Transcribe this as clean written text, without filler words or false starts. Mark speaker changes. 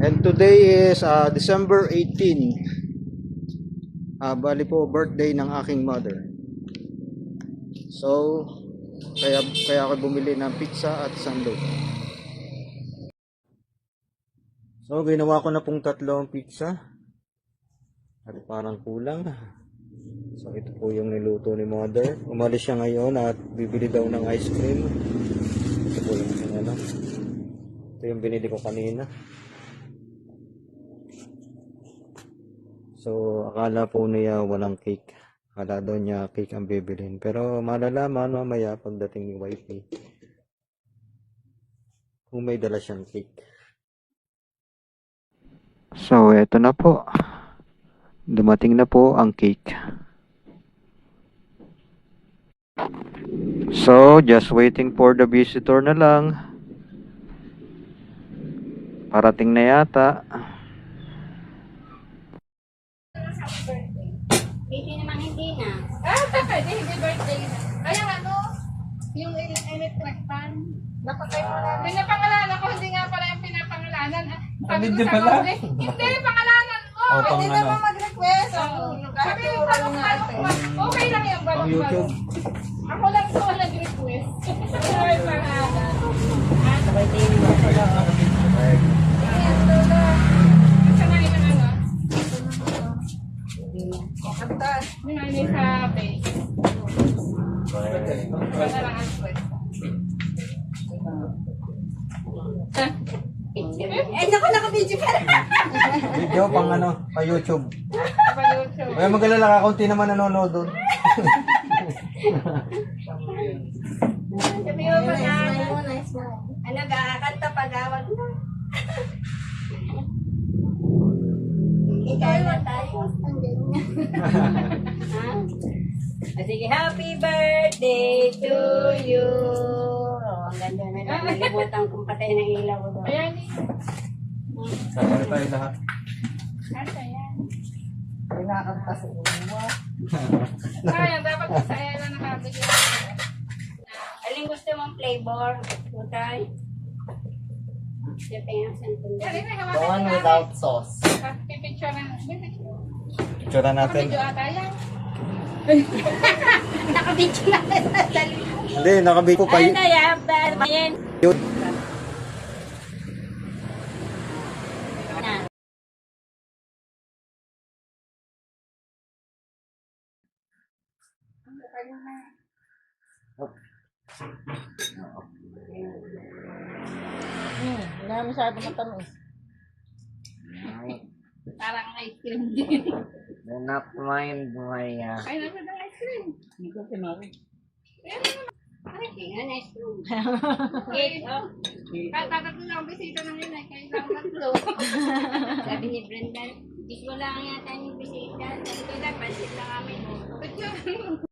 Speaker 1: And today is December 18. Bali po birthday ng aking mother. So, kaya ako bumili ng pizza at sandok. So, ginawa ko na pong tatlong pizza. At parang kulang. So, ito po yung niluto ni mother. Umalis siya ngayon at bibili daw ng ice cream. Ito po yung ano. Ito yung binili ko kanina. So, akala po niya walang cake. Akala daw niya cake ang bibilhin. Pero malalaman mamaya pagdating ni wifey kung may dala siyang cake. So, eto na po. Dumating na po ang cake. So, just waiting for the visitor na lang. Parating na yata.
Speaker 2: Hindi naman hindi na.
Speaker 3: Hindi birthday. Kaya ano, yung electric fan, napatay mo na. Pinapangalanan ko, hindi nga pala yung pinapangalanan. Sabi ko sa Lord, hindi, pangalanan mo. Hindi naman mag-request. Sabi ko, okay lang yung balong-balong. Ako lang sa nag-request. Sabi pangalan.
Speaker 2: Birthday mo sa loob.
Speaker 3: Yung ano sa base. Wala lang ang request.
Speaker 2: Naku, naka-video ka na.
Speaker 1: Video pang ano, pa YouTube.
Speaker 3: Pa YouTube.
Speaker 1: Kaya magalala ka, konti naman nanonood doon.
Speaker 2: Sabi mo pa na, ano kakanta pag-awag na. Ikaw na tayo. Sige, happy birthday to you. Oh, ang ganda na lang. Nalimutan kong patay ng ilaw doon.
Speaker 3: Ayan.
Speaker 1: Sasali tayo lahat.
Speaker 3: Kanta yan.
Speaker 2: Nakakanta sa ulo.
Speaker 3: Kaya dapat masaya na nakabigyan.
Speaker 2: Aling gusto mong flavor? Utay?
Speaker 3: The
Speaker 4: one without sauce.
Speaker 3: Pipicture na.
Speaker 1: Picture natin.
Speaker 3: Video ata yan.
Speaker 2: Nakabidyo na sa dali.
Speaker 1: Hindi, nakabit po pa
Speaker 2: Ano
Speaker 1: yun.
Speaker 2: yan? Yan.
Speaker 1: Yun.
Speaker 4: Hindi na masyado matamis.
Speaker 3: Parang ice cream din.
Speaker 4: Not mind my...
Speaker 3: Ay, nasa ng ice cream.
Speaker 4: Hindi ko pinari.
Speaker 2: Ay, nice room.
Speaker 3: Okay. Tatatlo lang ang bisita ng yun ay kayo lang tatlo.
Speaker 2: Sabi ni Brenda, gusto lang yata yung bisita. Sabi ko, pansit lang kami.
Speaker 3: Picture.